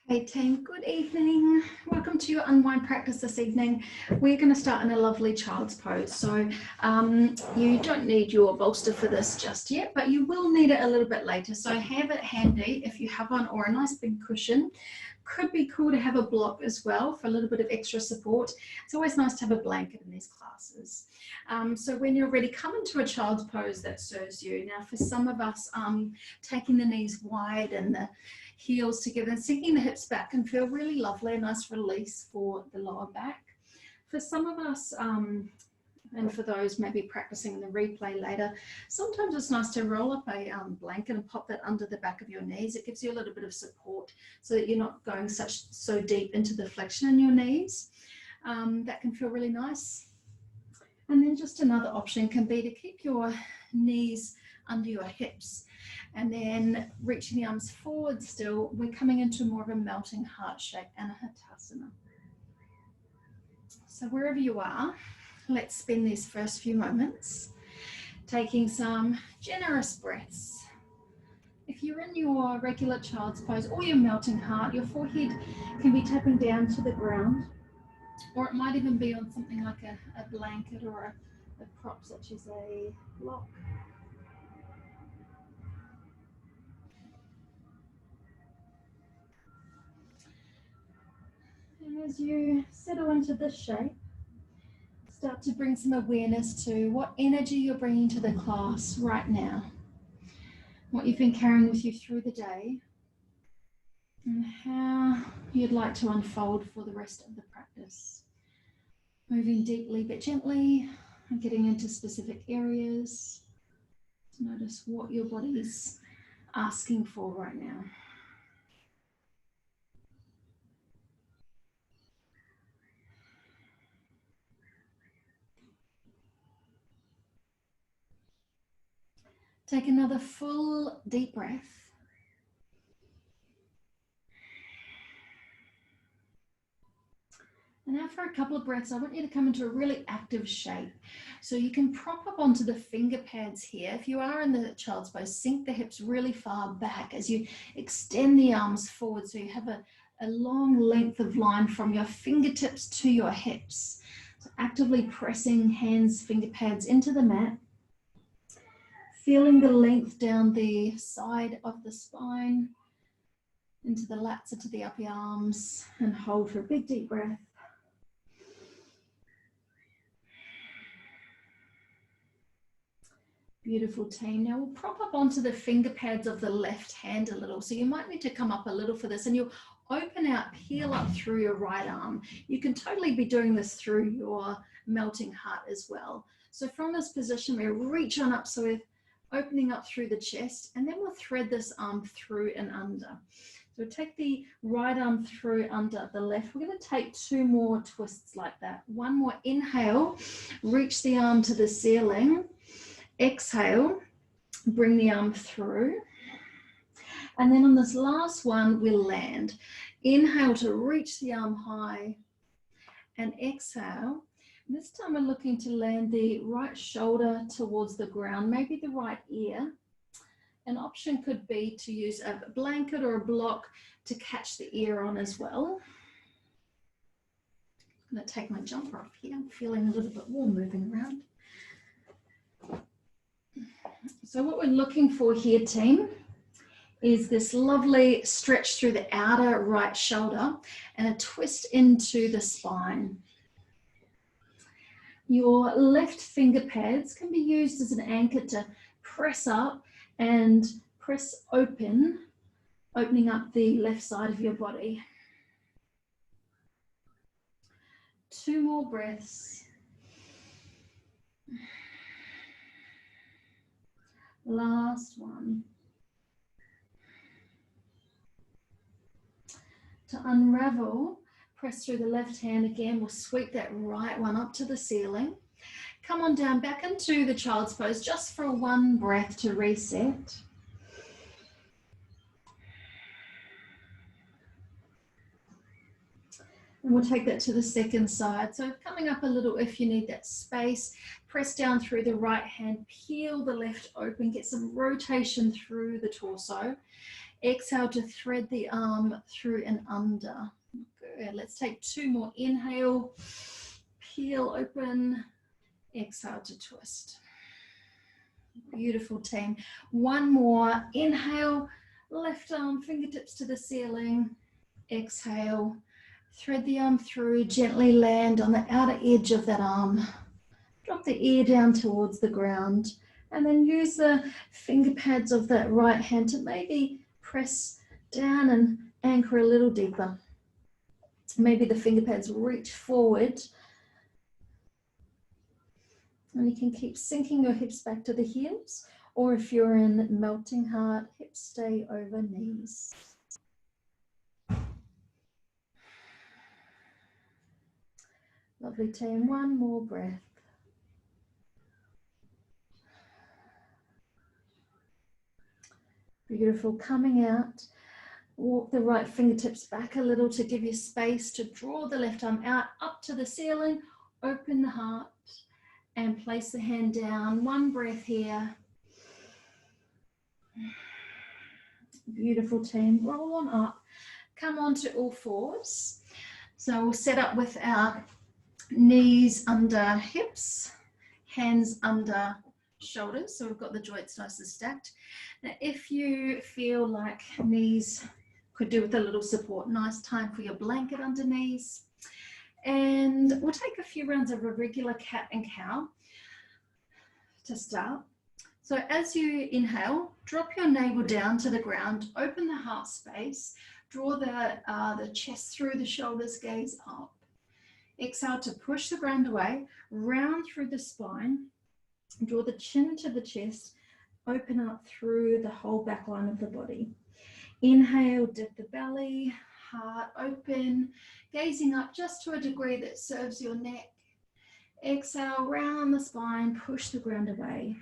Hey team, good evening. Welcome to your unwind practice this evening. We're going to start in a lovely child's pose. So you don't need your bolster for this just yet, but you will need it a little bit later. So have it handy if you have one, or a nice big cushion. Could be cool to have a block as well for a little bit of extra support. It's always nice to have a blanket in these classes. So when you're ready, come into a child's pose that serves you. Now for some of us, taking the knees wide and the heels together and sinking the hips back can feel really lovely, a nice release for the lower back. For some of us, and for those maybe practicing the replay later, sometimes it's nice to roll up a blanket and pop that under the back of your knees. It gives you a little bit of support so that you're not going so deep into the flexion in your knees. That can feel really nice. And then just another option can be to keep your knees under your hips and then reaching the arms forward still. We're coming into more of a melting heart shape, Anahatasana. So wherever you are, let's spend these first few moments taking some generous breaths. If you're in your regular child's pose or your melting heart, your forehead can be tapping down to the ground, or it might even be on something like a blanket or a prop such as a block. And as you settle into this shape, start to bring some awareness to what energy you're bringing to the class right now, what you've been carrying with you through the day, and how you'd like to unfold for the rest of the practice. Moving deeply but gently and getting into specific areas to notice what your body is asking for right now. Take another full deep breath. And now for a couple of breaths, I want you to come into a really active shape. So you can prop up onto the finger pads here. If you are in the child's pose, sink the hips really far back as you extend the arms forward so you have a long length of line from your fingertips to your hips. So actively pressing hands, finger pads into the mat. Feeling the length down the side of the spine, into the lats, into the upper arms, and hold for a big deep breath. Beautiful team. Now we'll prop up onto the finger pads of the left hand a little. So you might need to come up a little for this, and you'll open out, peel up through your right arm. You can totally be doing this through your melting heart as well. So from this position, we reach on up, so we're opening up through the chest, and then we'll thread this arm through and under. So take the right arm through under the left. We're going to take two more twists like that. One more inhale, reach the arm to the ceiling. Exhale, bring the arm through. And then on this last one, we'll land. Inhale to reach the arm high, and exhale. And this time we're looking to land the right shoulder towards the ground, maybe the right ear. An option could be to use a blanket or a block to catch the ear on as well. I'm going to take my jumper off here. I'm feeling a little bit warm moving around. So what we're looking for here, team, is this lovely stretch through the outer right shoulder and a twist into the spine. Your left finger pads can be used as an anchor to press up and press open, opening up the left side of your body. Two more breaths. Last one. To unravel, press through the left hand again. We'll sweep that right one up to the ceiling. Come on down back into the child's pose just for one breath to reset. And we'll take that to the second side. So coming up a little if you need that space. Press down through the right hand, peel the left open, get some rotation through the torso. Exhale to thread the arm through and under. Good. Let's take 2 more. Inhale, peel open. Exhale to twist. Beautiful, team. 1 more. Inhale, left arm, fingertips to the ceiling. Exhale, thread the arm through, gently land on the outer edge of that arm. Drop the ear down towards the ground, and then use the finger pads of that right hand to maybe press down and anchor a little deeper. Maybe the finger pads reach forward, and you can keep sinking your hips back to the heels, or if you're in melting heart, hips stay over knees. Lovely, team. 1 more breath. Beautiful. Coming out, walk the right fingertips back a little to give you space to draw the left arm out up to the ceiling, open the heart, and place the hand down. 1 breath here. Beautiful, team. Roll on up. Come on to all fours. So we'll set up with our knees under hips, hands under shoulders. So we've got the joints nice and stacked. Now, if you feel like knees could do with a little support, nice time for your blanket under knees. And we'll take a few rounds of a regular cat and cow to start. So as you inhale, drop your navel down to the ground, open the heart space, draw the chest through the shoulders, gaze up. Exhale to push the ground away, round through the spine, draw the chin to the chest, open up through the whole back line of the body. Inhale, dip the belly, heart open, gazing up just to a degree that serves your neck. Exhale, round the spine, push the ground away.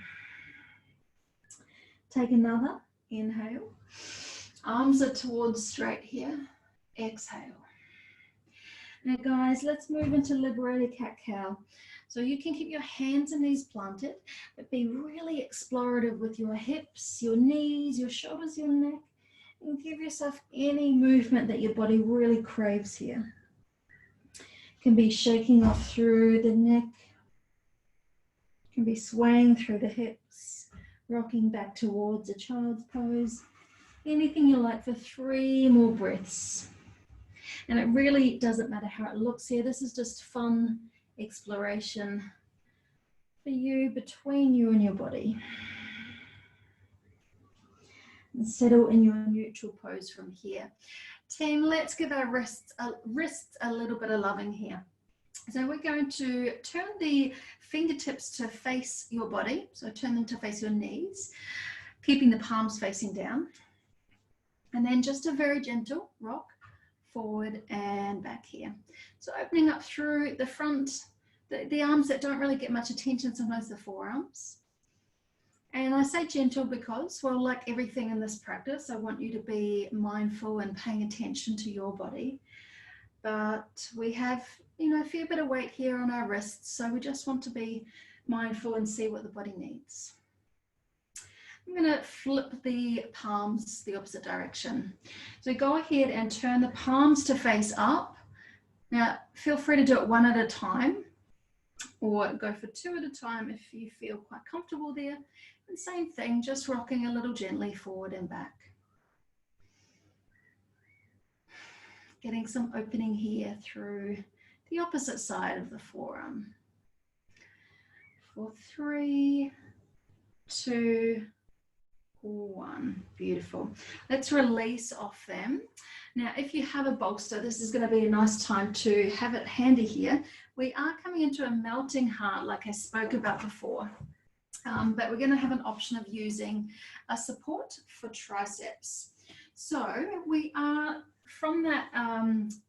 Take another, inhale. Arms are towards straight here. Exhale. Now guys, let's move into liberated cat-cow. So you can keep your hands and knees planted, but be really explorative with your hips, your knees, your shoulders, your neck, and give yourself any movement that your body really craves here. Can be shaking off through the neck, can be swaying through the hips, rocking back towards a child's pose. Anything you like for 3 more breaths. And it really doesn't matter how it looks here. This is just fun exploration for you, between you and your body. And settle in your neutral pose from here. Team, let's give our wrists a little bit of loving here. So we're going to turn the fingertips to face your body. So turn them to face your knees, keeping the palms facing down. And then just a very gentle rock forward and back here. So opening up through the front, the arms that don't really get much attention, sometimes the forearms. And I say gentle because, well, like everything in this practice, I want you to be mindful and paying attention to your body. But we have, a fair bit of weight here on our wrists, so we just want to be mindful and see what the body needs. I'm going to flip the palms the opposite direction. So go ahead and turn the palms to face up. Now, feel free to do it 1 at a time, or go for 2 at a time if you feel quite comfortable there. And same thing, just rocking a little gently forward and back. Getting some opening here through the opposite side of the forearm. For 3, 2, 1. Beautiful. Let's release off them. Now, if you have a bolster, this is going to be a nice time to have it handy here. We are coming into a melting heart, like I spoke about before, but we're going to have an option of using a support for triceps. So we are, from that,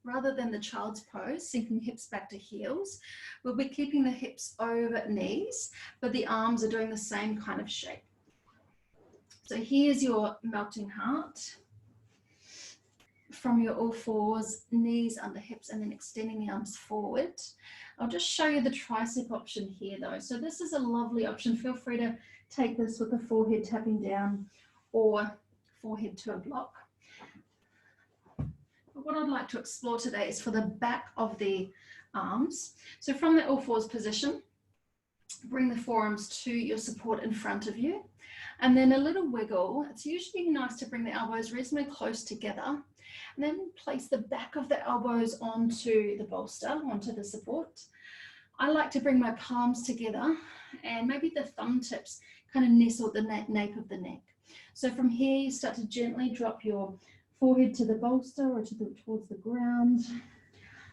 rather than the child's pose, sinking hips back to heels, we'll be keeping the hips over knees, but the arms are doing the same kind of shape. So here's your melting heart. From your all fours, knees under hips, and then extending the arms forward. I'll just show you the tricep option here though. So this is a lovely option. Feel free to take this with the forehead tapping down, or forehead to a block. But what I'd like to explore today is for the back of the arms. So from the all fours position, bring the forearms to your support in front of you. And then a little wiggle. It's usually nice to bring the elbows reasonably close together. And then place the back of the elbows onto the bolster, onto the support. I like to bring my palms together and maybe the thumb tips kind of nestle at the nape of the neck. So from here, you start to gently drop your forehead to the bolster or towards the ground.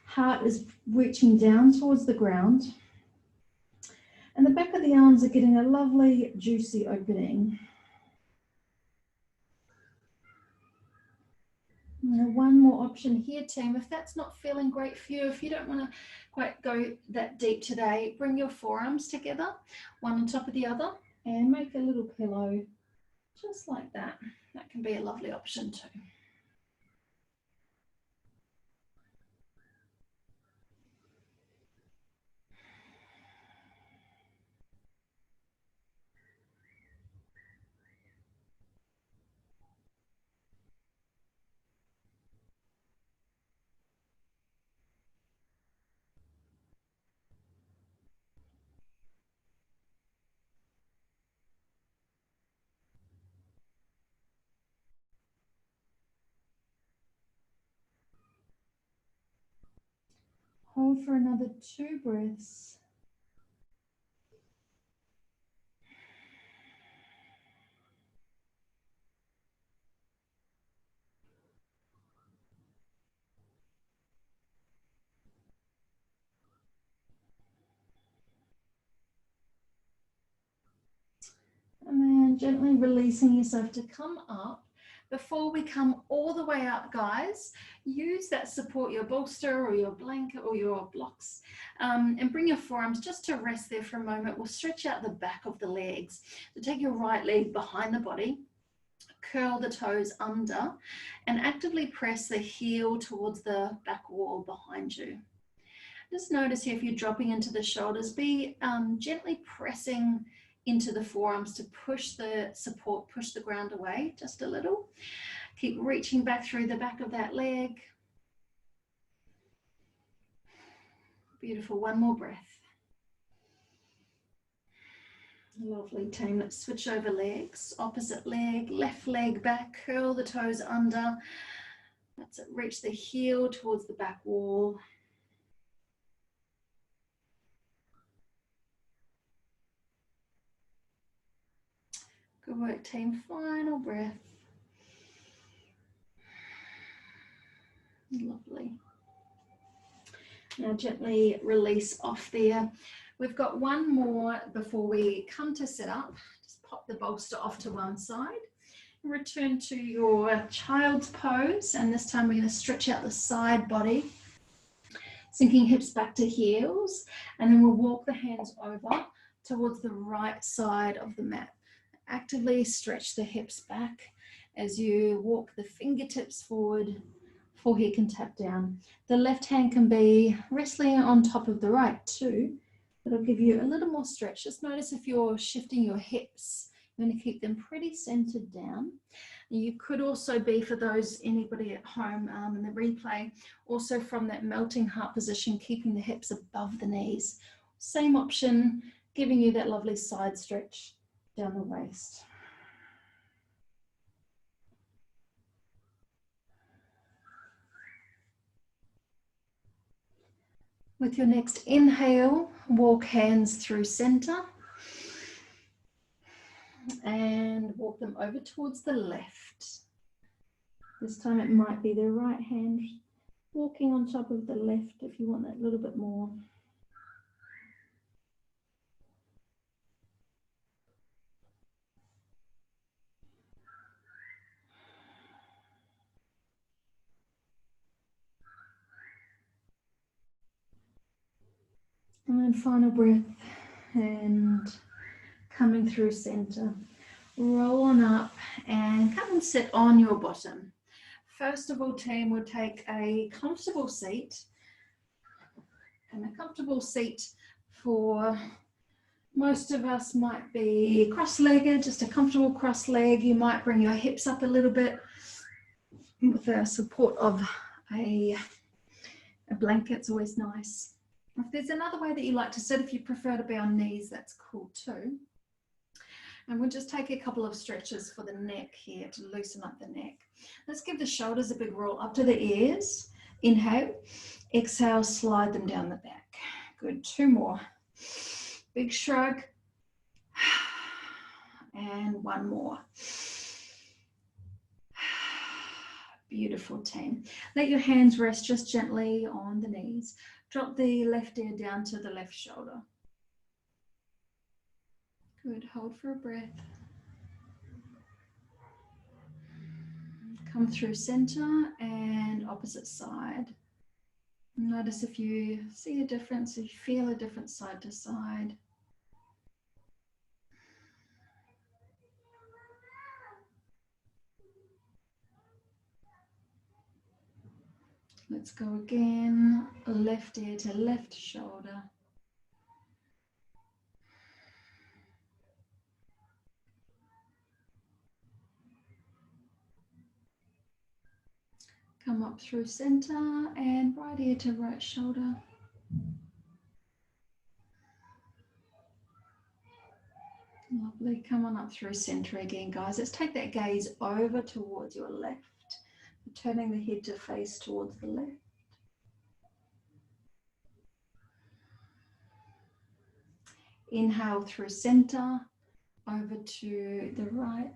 Heart is reaching down towards the ground. And the back of the arms are getting a lovely, juicy opening. Now, one more option here, team. If that's not feeling great for you, if you don't want to quite go that deep today, bring your forearms together, one on top of the other, and make a little pillow just like that. That can be a lovely option too. Hold for another 2 breaths. And then gently releasing yourself to come up. Before we come all the way up, guys, use that support, your bolster or your blanket or your blocks, and bring your forearms just to rest there for a moment. We'll stretch out the back of the legs. So take your right leg behind the body, curl the toes under, and actively press the heel towards the back wall behind you. Just notice here if you're dropping into the shoulders, be gently pressing into the forearms to push the support, push the ground away just a little. Keep reaching back through the back of that leg. Beautiful, one more breath. Lovely, team. Let's switch over legs. Opposite leg, left leg back, curl the toes under. That's it, reach the heel towards the back wall. Good work, team. Final breath. Lovely. Now gently release off there. We've got one more before we come to sit up. Just pop the bolster off to one side. Return to your child's pose, and this time we're going to stretch out the side body, sinking hips back to heels, and then we'll walk the hands over towards the right side of the mat. Actively stretch the hips back as you walk the fingertips forward, forehead can tap down. The left hand can be resting on top of the right too. That'll give you a little more stretch. Just notice if you're shifting your hips, you're going to keep them pretty centered down. You could also be, for those, anybody at home in the replay, also from that melting heart position, keeping the hips above the knees. Same option, giving you that lovely side stretch down the waist. With your next inhale, walk hands through center and walk them over towards the left. This time it might be the right hand walking on top of the left if you want that a little bit more. And then final breath, and coming through center. Roll on up and come and sit on your bottom. First of all, team, we'll take a comfortable seat. And a comfortable seat for Most of us might be cross-legged, just a comfortable cross leg. You might bring your hips up a little bit with the support of a blanket. It's always nice. If there's another way that you like to sit, if you prefer to be on knees, that's cool too. And we'll just take a couple of stretches for the neck here to loosen up the neck. Let's give the shoulders a big roll up to the ears. Inhale, exhale, slide them down the back. Good, 2 more. Big shrug. And 1 more. Beautiful, team. Let your hands rest just gently on the knees. Drop the left ear down to the left shoulder. Good, hold for a breath. Come through center and opposite side. Notice if you see a difference, if you feel a difference side to side. Let's go again, left ear to left shoulder. Come up through center and right ear to right shoulder. Lovely, come on up through center again, guys. Let's take that gaze over towards your left, turning the head to face towards the left. Inhale through center, over to the right.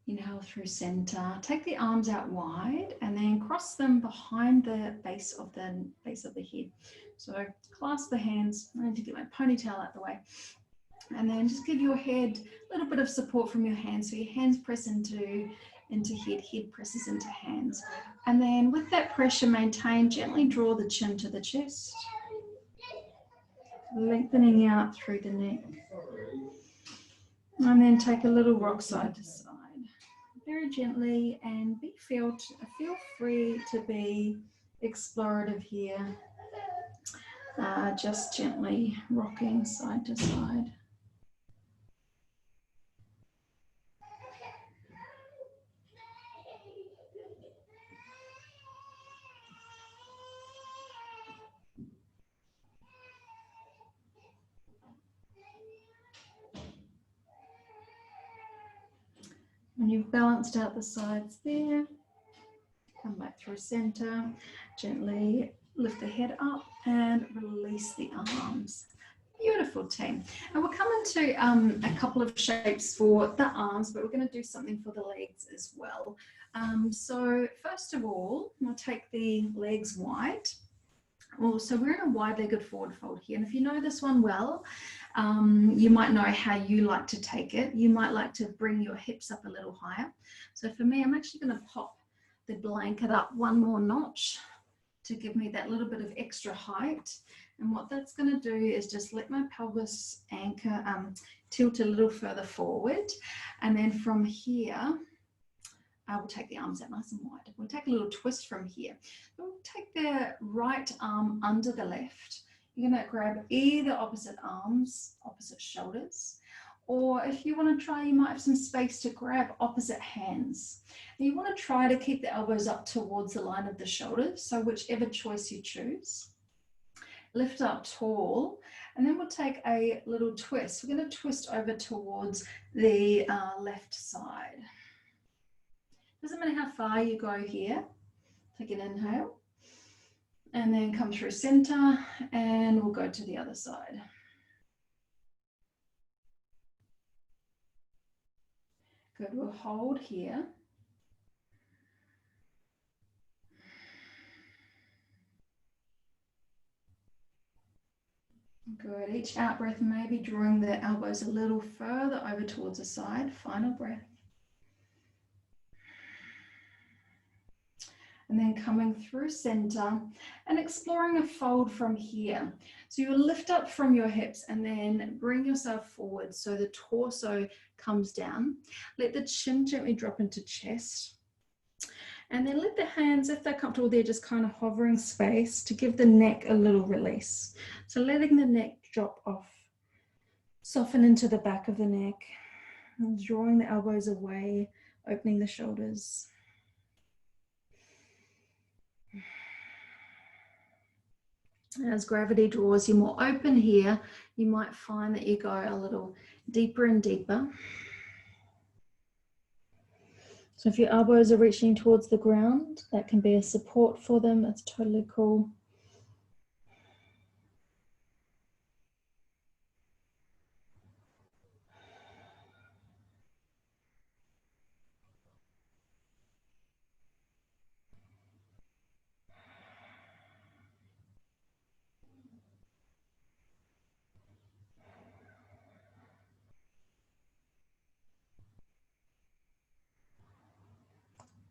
Inhale through center. Take the arms out wide and then cross them behind the base of the head. So clasp the hands. I need to get my ponytail out the way. And then just give your head a little bit of support from your hands. So your hands press into head presses into hands. And then with that pressure maintained, gently draw the chin to the chest. Lengthening out through the neck. And then take a little rock side to side. Very gently, and feel free to be explorative here. Just gently rocking side to side. When you've balanced out the sides there, come back through center, gently lift the head up and release the arms. Beautiful, team. And we'll come into a couple of shapes for the arms, but we're going to do something for the legs as well. So first of all, we'll take the legs wide. So we're in a wide-legged forward fold here, and if you know this one well, you might know how you like to take it. You might like to bring your hips up a little higher. So for me, I'm actually going to pop the blanket up 1 more notch to give me that little bit of extra height. And what that's going to do is just let my pelvis anchor, tilt a little further forward, and then from here, I will take the arms out nice and wide. We'll take a little twist from here. We'll take the right arm under the left. You're going to grab either opposite arms, opposite shoulders, or if you want to try, you might have some space to grab opposite hands. And you want to try to keep the elbows up towards the line of the shoulders, so whichever choice you choose. Lift up tall, and then we'll take a little twist. We're going to twist over towards the left side. Doesn't matter how far you go here. Take an inhale and then come through center, and we'll go to the other side. Good, we'll hold here. Good, each out breath maybe drawing the elbows a little further over towards the side. Final breath. And then coming through center and exploring a fold from here. So you'll lift up from your hips and then bring yourself forward so the torso comes down. Let the chin gently drop into chest. And then let the hands, if they're comfortable, they're just kind of hovering space to give the neck a little release. So letting the neck drop off, soften into the back of the neck, and drawing the elbows away, opening the shoulders. As gravity draws you more open here, you might find that you go a little deeper and deeper. So if your elbows are reaching towards the ground, that can be a support for them. That's totally cool.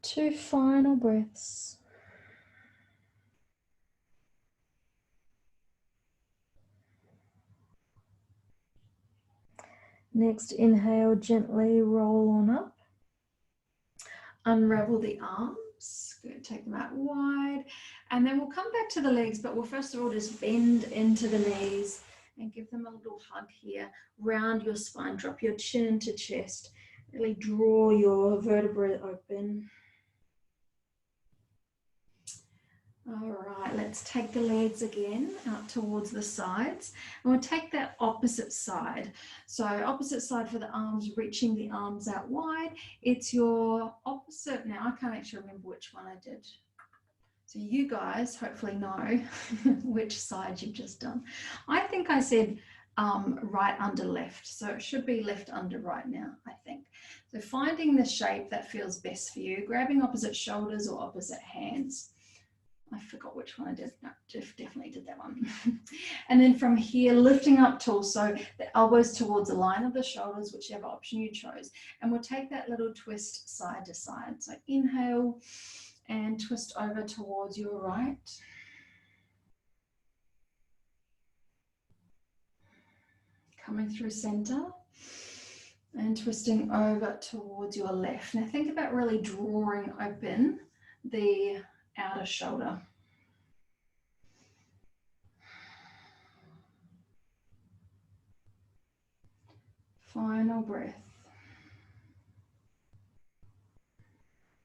Two final breaths. Next, inhale, gently roll on up. Unravel the arms. Good, take them out wide. And then we'll come back to the legs, but we'll first of all just bend into the knees and give them a little hug here. Round your spine, drop your chin into chest. Really draw your vertebrae open. All right, let's take the legs again out towards the sides. And we'll take that opposite side. So opposite side for the arms, reaching the arms out wide. It's your opposite. Now, I can't actually remember which one I did. So you guys hopefully know which side you've just done. I think I said right under left. So it should be left under right now, I think. So finding the shape that feels best for you, grabbing opposite shoulders or opposite hands. I forgot which one I did. No, Jeff definitely did that one. And then from here, lifting up torso, the elbows towards the line of the shoulders, whichever option you chose. And we'll take that little twist side to side. So inhale and twist over towards your right. Coming through center and twisting over towards your left. Now think about really drawing open the outer shoulder. Final breath.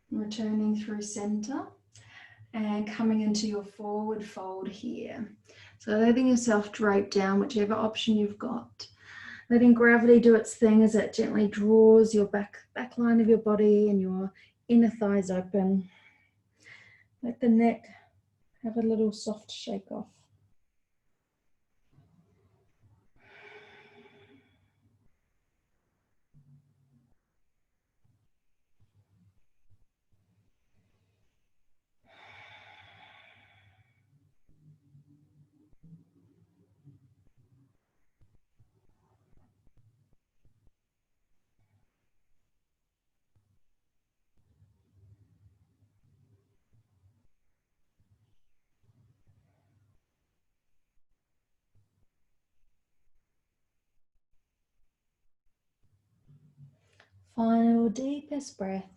Returning through center and coming into your forward fold here. So letting yourself drape down, whichever option you've got. Letting gravity do its thing as it gently draws your back line of your body and your inner thighs open. Let the neck have a little soft shake off. Final deepest breath.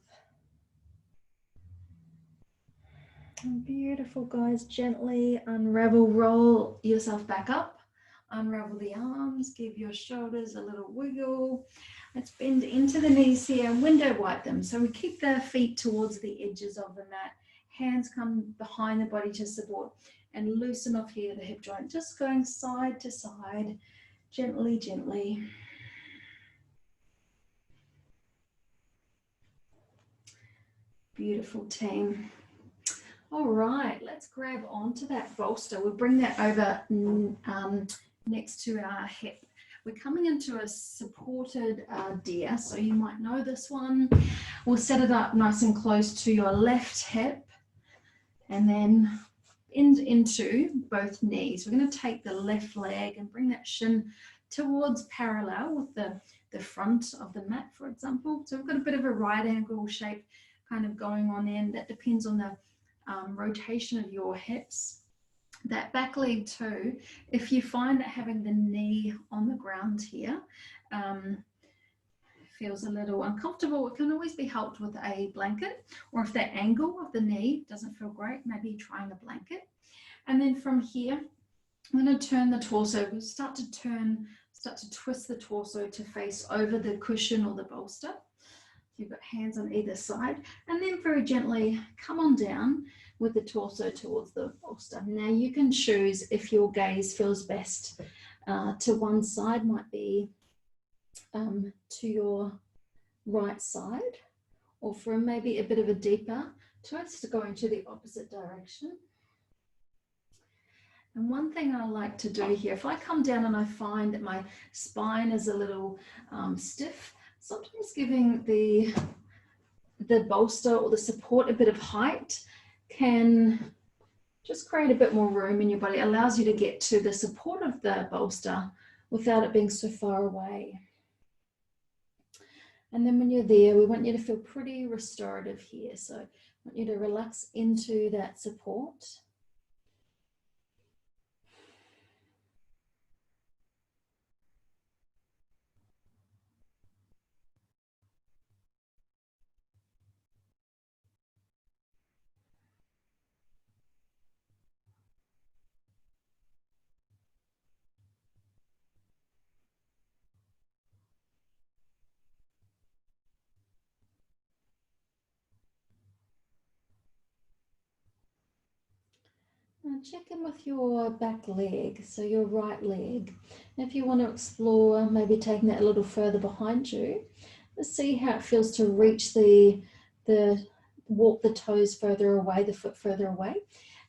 And beautiful, guys. Gently unravel, roll yourself back up. Unravel the arms, give your shoulders a little wiggle. Let's bend into the knees here and window wipe them. So we keep the feet towards the edges of the mat. Hands come behind the body to support and loosen off here the hip joint. Just going side to side, gently, gently. Beautiful, team. All right, let's grab onto that bolster. We'll bring that over next to our hip. We're coming into a supported deer, so you might know this one. We'll set it up nice and close to your left hip and then into both knees. We're going to take the left leg and bring that shin towards parallel with the front of the mat, for example. So we've got a bit of a right angle shape kind of going on in. That depends on the rotation of your hips. That back leg too, if you find that having the knee on the ground here feels a little uncomfortable, it can always be helped with a blanket, or if that angle of the knee doesn't feel great, maybe trying a blanket. And then from here, I'm going to turn the torso, we'll start to twist the torso to face over the cushion or the bolster. So you've got hands on either side, and then very gently come on down with the torso towards the bolster. Now you can choose if your gaze feels best to one side, might be to your right side, or for maybe a bit of a deeper twist going to the opposite direction. And one thing I like to do here, if I come down and I find that my spine is a little stiff, sometimes giving the bolster or the support a bit of height can just create a bit more room in your body. It allows you to get to the support of the bolster without it being so far away. And then when you're there, we want you to feel pretty restorative here. So I want you to relax into that support. Now check in with your back leg, so your right leg. If you want to explore maybe taking that a little further behind you, let's see how it feels to reach walk the toes further away, the foot further away,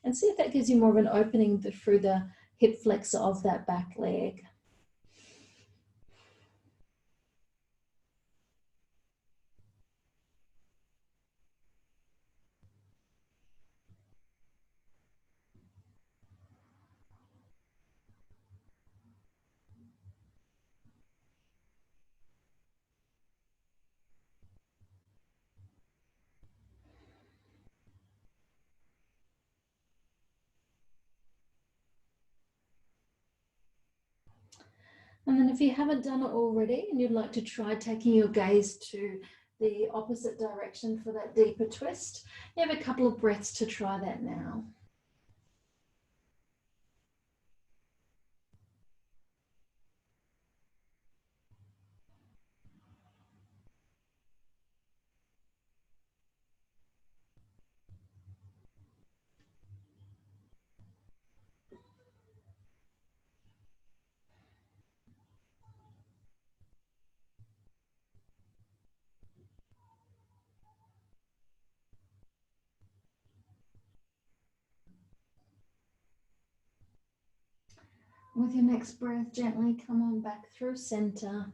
and see if that gives you more of an opening through the hip flexor of that back leg. And then if you haven't done it already and you'd like to try taking your gaze to the opposite direction for that deeper twist, you have a couple of breaths to try that now. With your next breath, gently come on back through center.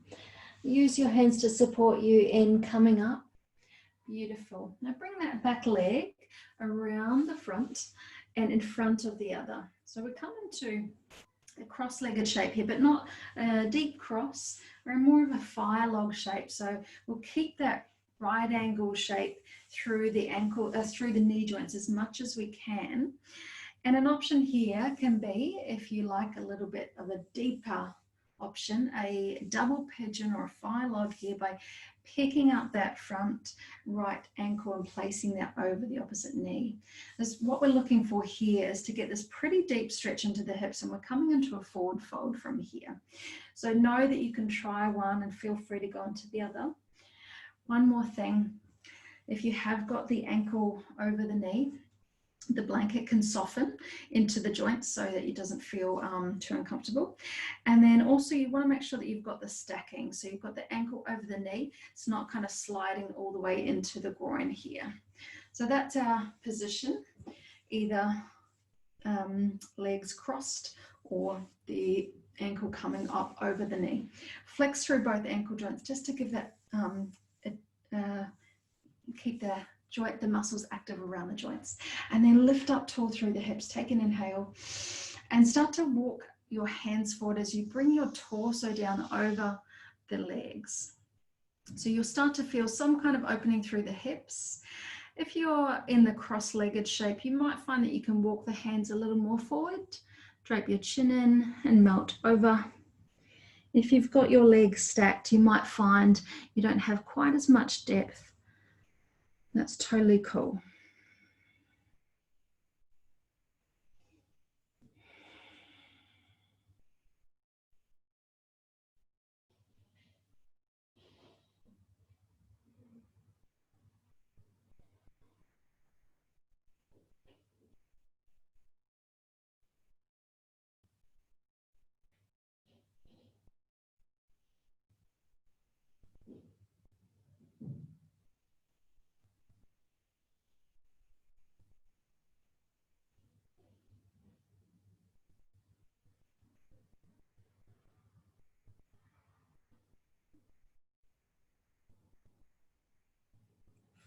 Use your hands to support you in coming up. Beautiful. Now bring that back leg around the front and in front of the other. So we come into a cross-legged shape here, but not a deep cross, or more of a fire log shape. So we'll keep that right angle shape through the through the knee joints as much as we can. And an option here can be, if you like a little bit of a deeper option, a double pigeon or a fire log here by picking up that front right ankle and placing that over the opposite knee. What we're looking for here is to get this pretty deep stretch into the hips, and we're coming into a forward fold from here. So know that you can try one and feel free to go into the other. One more thing, if you have got the ankle over the knee, the blanket can soften into the joints so that it doesn't feel too uncomfortable. And then also you want to make sure that you've got the stacking. So you've got the ankle over the knee. It's not kind of sliding all the way into the groin here. So that's our position, either legs crossed or the ankle coming up over the knee. Flex through both ankle joints just to give that, keep the muscles active around the joints, and then lift up tall through the hips. Take an inhale and start to walk your hands forward as you bring your torso down over the legs. So you'll start to feel some kind of opening through the hips. If you're in the cross-legged shape, you might find that you can walk the hands a little more forward, drape your chin in and melt over. If you've got your legs stacked, you might find you don't have quite as much depth. That's totally cool.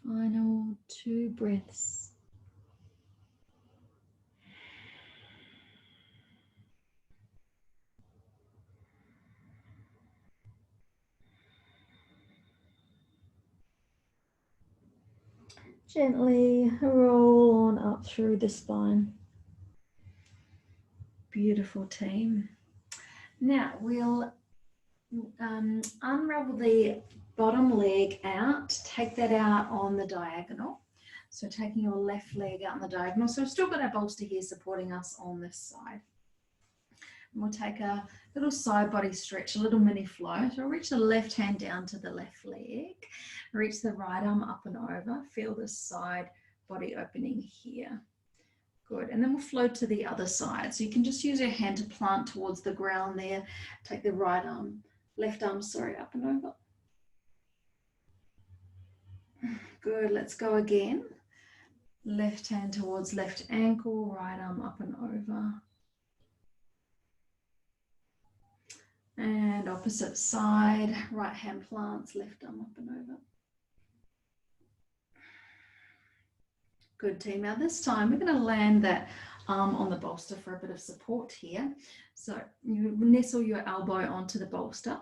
Final 2 breaths. Gently roll on up through the spine. Beautiful, team. Now we'll unravel the bottom leg out, take that out on the diagonal. So taking your left leg out on the diagonal. So we've still got our bolster here supporting us on this side. And we'll take a little side body stretch, a little mini flow. So reach the left hand down to the left leg, reach the right arm up and over, feel the side body opening here. Good, and then we'll flow to the other side. So you can just use your hand to plant towards the ground there. Take the right arm, left arm, sorry, up and over. Good, let's go again. Left hand towards left ankle, right arm up and over. And opposite side, right hand plants, left arm up and over. Good, team. Now this time we're going to land that arm on the bolster for a bit of support here. So you nestle your elbow onto the bolster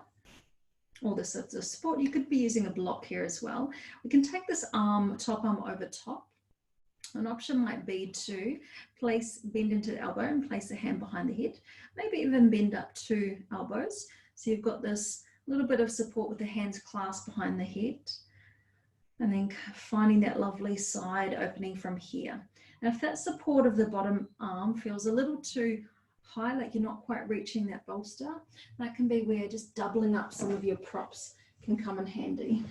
or the support. You could be using a block here as well. We can take this arm, top arm over top. An option might be to bend into the elbow and place a hand behind the head, maybe even bend up 2 elbows. So you've got this little bit of support with the hands clasped behind the head, and then finding that lovely side opening from here. And if that support of the bottom arm feels a little too high, like you're not quite reaching that bolster, that can be where just doubling up some of your props can come in handy.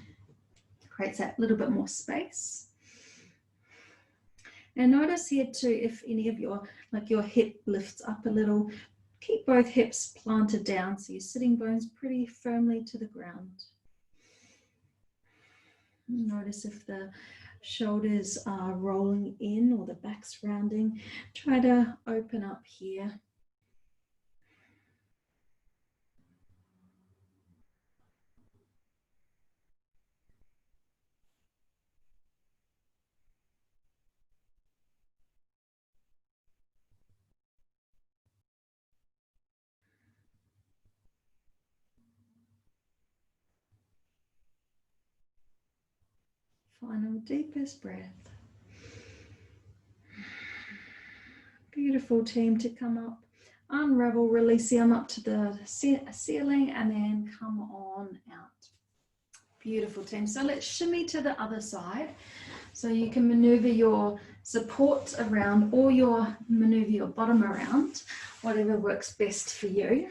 Creates that little bit more space. And notice here too, if any of your hip lifts up a little, keep both hips planted down so your sitting bones pretty firmly to the ground. Notice if the shoulders are rolling in or the back's rounding. Try to open up here. Final deepest breath. Beautiful, team, to come up. Unravel, release the arm up to the ceiling and then come on out. Beautiful, team. So let's shimmy to the other side. So you can maneuver your support around or maneuver your bottom around, whatever works best for you.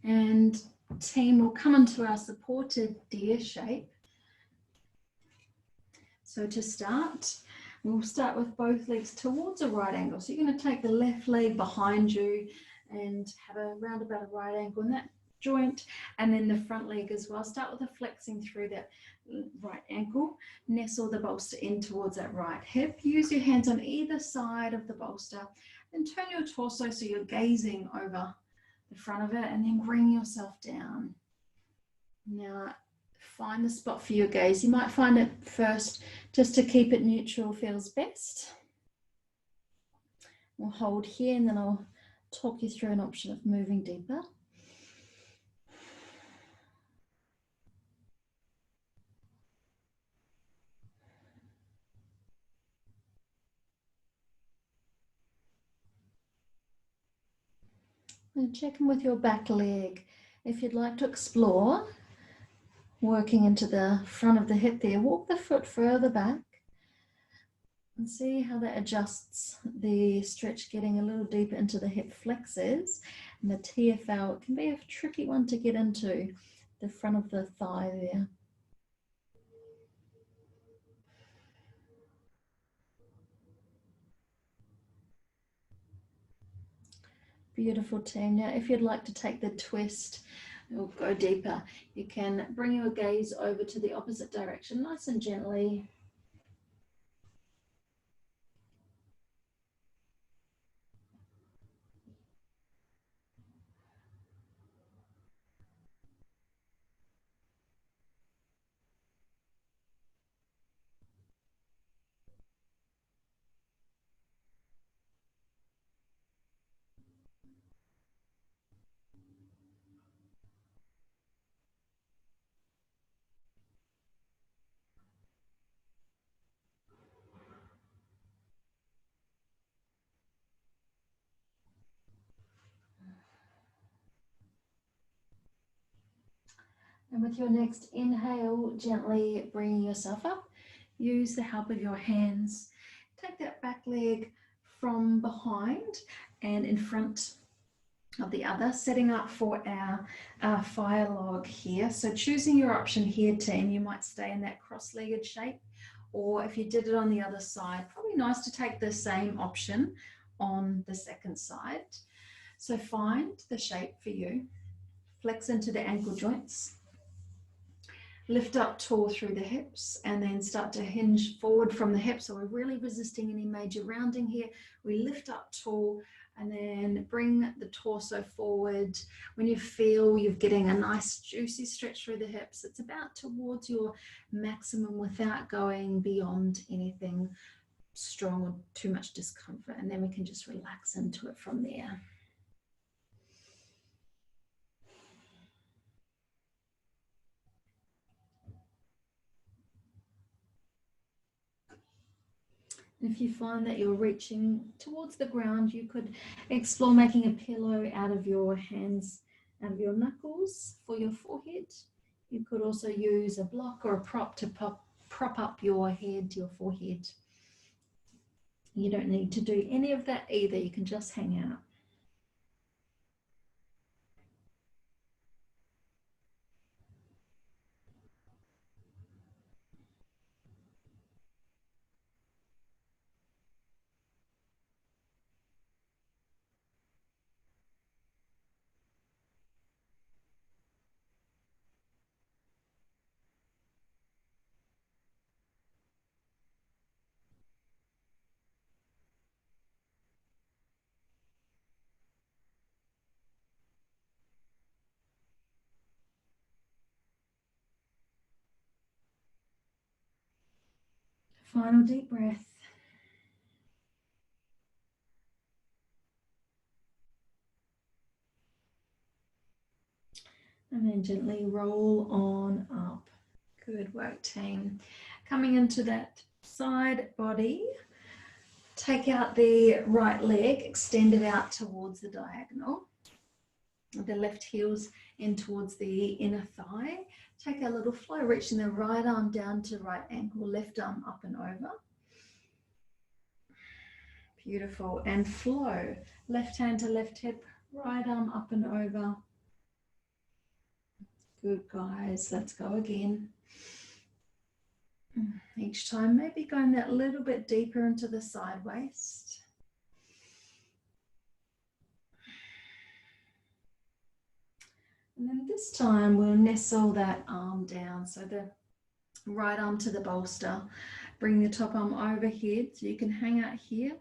And team, will come into our supported deer shape. So to start, we'll start with both legs towards a right angle. So you're going to take the left leg behind you and have a roundabout a right angle in that joint, and then the front leg as well. Start with a flexing through that right ankle. Nestle the bolster in towards that right hip. Use your hands on either side of the bolster and turn your torso so you're gazing over the front of it, and then bring yourself down. Now find the spot for your gaze. You might find it first just to keep it neutral feels best. We'll hold here and then I'll talk you through an option of moving deeper. And check in with your back leg. If you'd like to explore working into the front of the hip there, walk the foot further back and see how that adjusts the stretch, getting a little deeper into the hip flexors. And the TFL, it can be a tricky one to get into the front of the thigh there. Beautiful, team. Now, if you'd like to take the twist or go deeper, you can bring your gaze over to the opposite direction, nice and gently. And with your next inhale, gently bringing yourself up, use the help of your hands. Take that back leg from behind and in front of the other, setting up for our fire log here. So choosing your option here, team, you might stay in that cross-legged shape, or if you did it on the other side, probably nice to take the same option on the second side. So find the shape for you, flex into the ankle joints, lift up tall through the hips, and then start to hinge forward from the hips. So we're really resisting any major rounding here. We lift up tall and then bring the torso forward. When you feel you're getting a nice juicy stretch through the hips, it's about towards your maximum without going beyond anything strong or too much discomfort. And then we can just relax into it from there. If you find that you're reaching towards the ground, you could explore making a pillow out of your hands, out of your knuckles for your forehead. You could also use a block or a prop to prop up your head, your forehead. You don't need to do any of that either. You can just hang out. Final deep breath. And then gently roll on up. Good work, team. Coming into that side body, take out the right leg, extend it out towards the diagonal. The left heel's in towards the inner thigh. Take a little flow, reaching the right arm down to right ankle, left arm up and over. Beautiful. And flow. Left hand to left hip, right arm up and over. Good, guys. Let's go again. Each time, maybe going that little bit deeper into the side waist. And then this time we'll nestle that arm down. So the right arm to the bolster. Bring the top arm overhead so you can hang out here.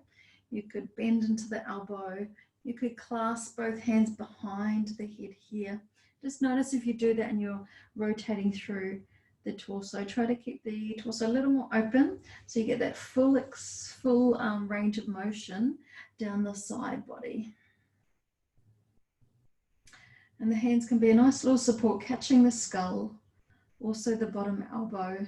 You could bend into the elbow. You could clasp both hands behind the head here. Just notice if you do that and you're rotating through the torso. Try to keep the torso a little more open so you get that full range of motion down the side body. And the hands can be a nice little support, catching the skull, also the bottom elbow.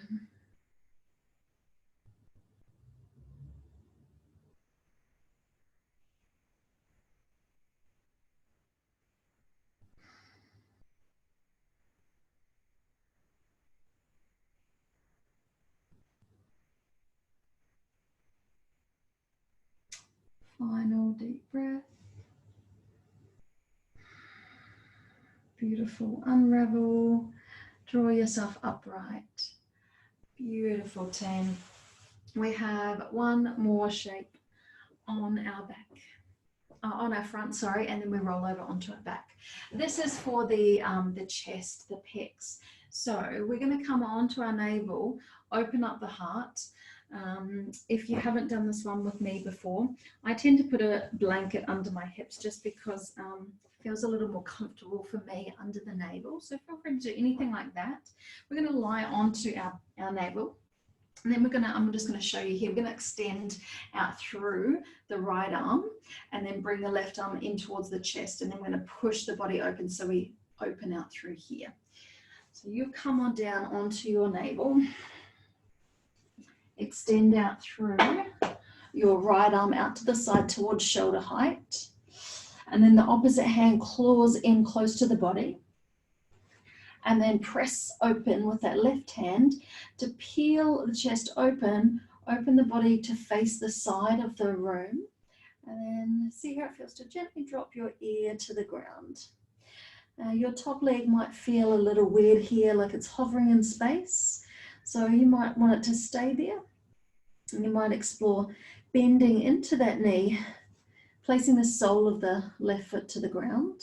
Final deep breath. Beautiful. Unravel. Draw yourself upright. Beautiful, team. We have one more shape on our back. On our front, sorry, and then we roll over onto our back. This is for the chest, the pecs. So we're going to come onto our navel, open up the heart. If you haven't done this one with me before, I tend to put a blanket under my hips just because it feels a little more comfortable for me under the navel. So feel free to do anything like that. We're going to lie onto our navel. And then I'm just going to show you here, we're going to extend out through the right arm and then bring the left arm in towards the chest, and then we're going to push the body open so we open out through here. So you come on down onto your navel, extend out through your right arm out to the side towards shoulder height, and then the opposite hand claws in close to the body. And then press open with that left hand to peel the chest open, open the body to face the side of the room, and then see how it feels to gently drop your ear to the ground. Your top leg might feel a little weird here, like it's hovering in space, so you might want it to stay there, and you might explore bending into that knee, placing the sole of the left foot to the ground.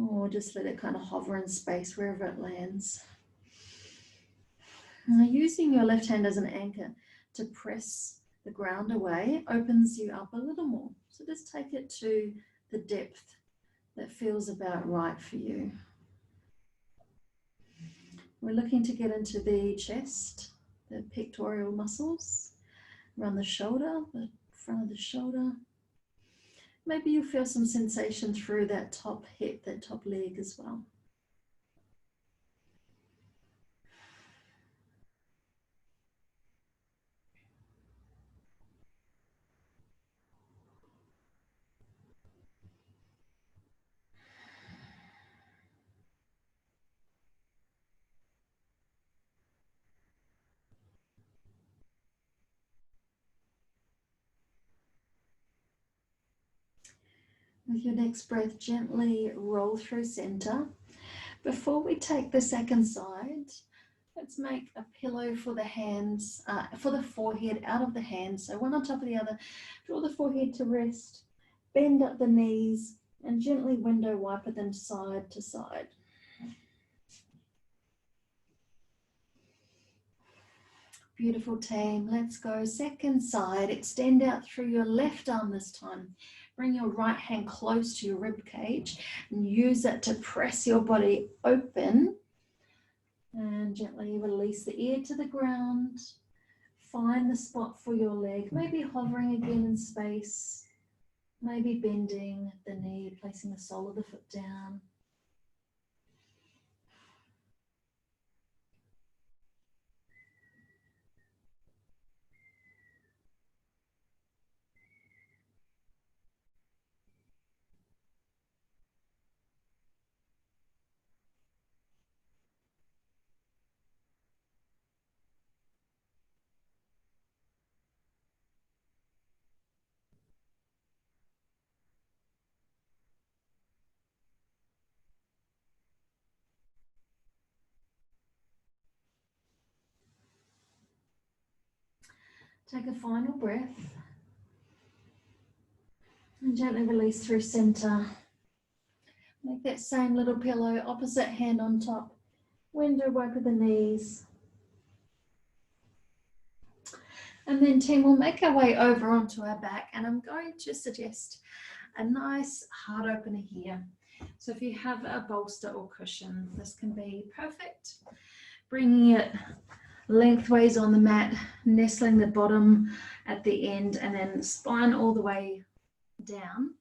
Or just let it kind of hover in space wherever it lands. Now, using your left hand as an anchor to press the ground away opens you up a little more. So just take it to the depth that feels about right for you. We're looking to get into the chest, the pectoral muscles, around the shoulder, the front of the shoulder. Maybe you feel some sensation through that top hip, that top leg as well. With your next breath, gently roll through center. Before we take the second side, let's make a pillow for the hands, for the forehead out of the hands. So one on top of the other. Draw the forehead to rest, bend up the knees, and gently window wiper them side to side. Beautiful, team. Let's go second side. Extend out through your left arm this time. Bring your right hand close to your rib cage and use it to press your body open. And gently release the ear to the ground. Find the spot for your leg, maybe hovering again in space, maybe bending the knee, placing the sole of the foot down. Take a final breath and gently release through center. Make that same little pillow, opposite hand on top. Window wiper the knees. And then, team, we'll make our way over onto our back, and I'm going to suggest a nice heart opener here. So if you have a bolster or cushion, this can be perfect. Bringing it lengthways on the mat, nestling the bottom at the end, and then spine all the way down.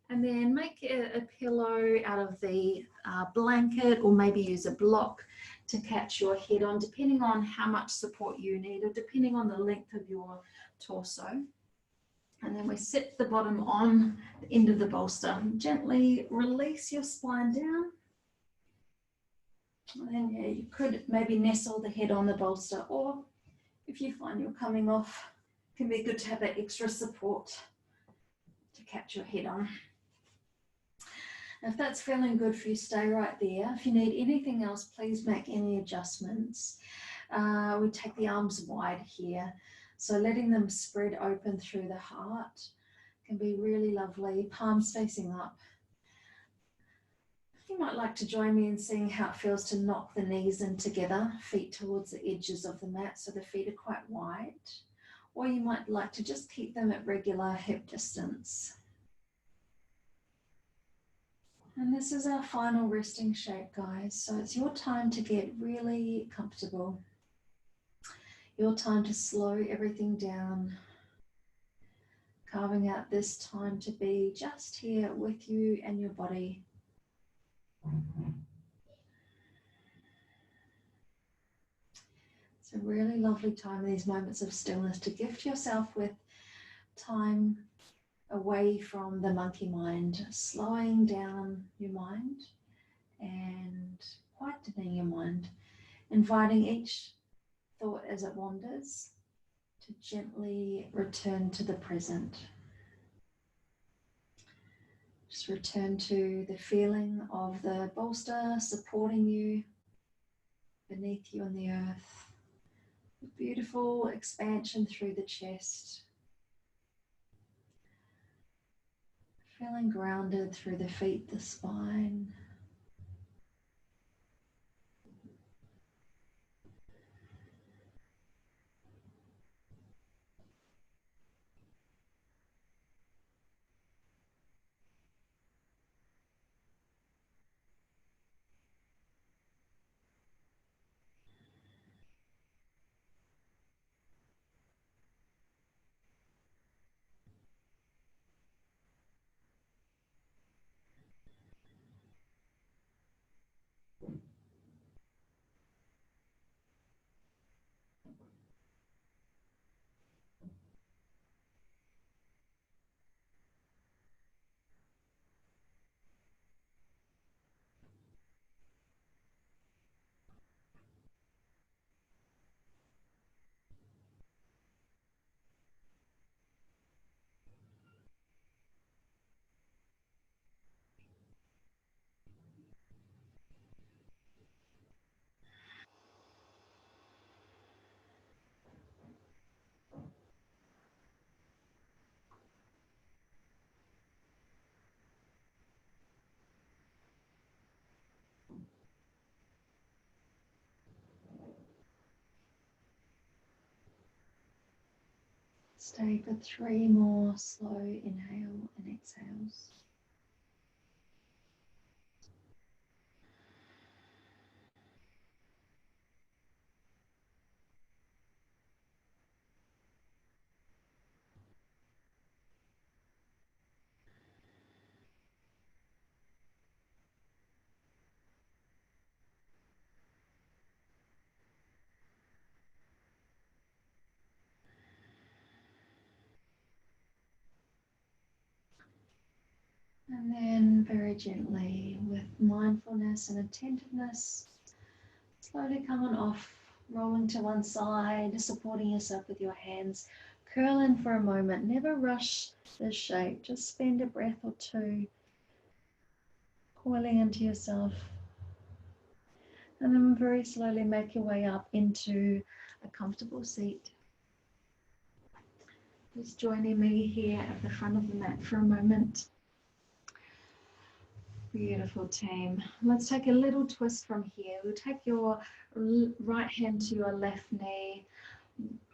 And then make a pillow out of the blanket, or maybe use a block to catch your head on, depending on how much support you need or depending on the length of your torso. And then we sit the bottom on the end of the bolster. Gently release your spine down. And then you could maybe nestle the head on the bolster, or If you find you're coming off, it can be good to have that extra support to catch your head on. If that's feeling good for you, stay right there. If you need anything else, please make any adjustments. We take the arms wide here, so letting them spread open through the heart can be really lovely. Palms facing up. You might like to join me in seeing how it feels to knock the knees in together, feet towards the edges of the mat so the feet are quite wide. Or you might like to just keep them at regular hip distance. And this is our final resting shape, guys. So it's your time to get really comfortable. Your time to slow everything down. Carving out this time to be just here with you and your body. It's a really lovely time in these moments of stillness to gift yourself with time away from the monkey mind, slowing down your mind and quietening your mind, inviting each thought as it wanders to gently return to the present. Just return to the feeling of the bolster supporting you beneath you on the earth. Beautiful expansion through the chest. Feeling grounded through the feet, the spine. Stay for 3 more slow inhale and exhales. And then very gently, with mindfulness and attentiveness, slowly coming off, rolling to one side, supporting yourself with your hands. Curl in for a moment. Never rush this shape. Just spend a breath or two coiling into yourself. And then very slowly make your way up into a comfortable seat. Just joining me here at the front of the mat for a moment. Beautiful, team. Let's take a little twist from here. We'll take your right hand to your left knee.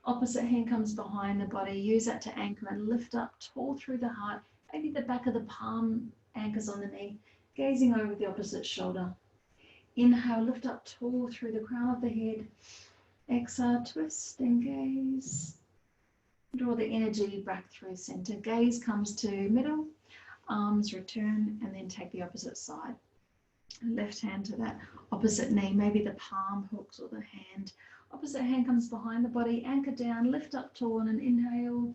Opposite hand comes behind the body. Use that to anchor and lift up tall through the heart. Maybe the back of the palm anchors on the knee, gazing over the opposite shoulder. Inhale, lift up tall through the crown of the head. Exhale, twist and gaze. Draw the energy back through center. Gaze comes to middle. Arms return and then take the opposite side. Left hand to that opposite knee, maybe the palm hooks or the hand. Opposite hand comes behind the body, anchor down, lift up tall and an inhale.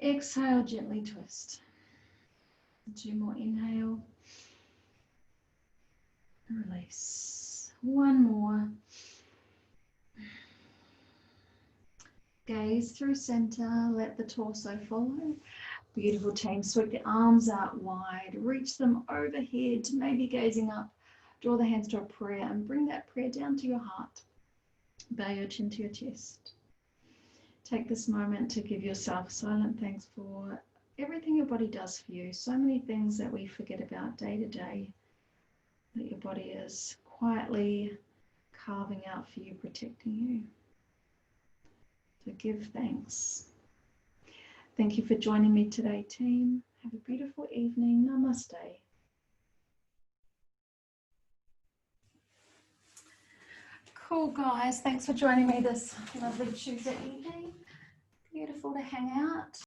Exhale, gently twist. 2 more, inhale. Release. 1 more. Gaze through center, let the torso follow. Beautiful team. Sweep the arms out wide, reach them overhead, maybe gazing up. Draw the hands to a prayer and bring that prayer down to your heart. Bow your chin to your chest. Take this moment to give yourself silent thanks for everything your body does for you. So many things that we forget about day to day that your body is quietly carving out for you, protecting you. So give thanks. Thank you for joining me today, team. Have a beautiful evening. Namaste. Cool, guys. Thanks for joining me this lovely Tuesday evening. Beautiful to hang out.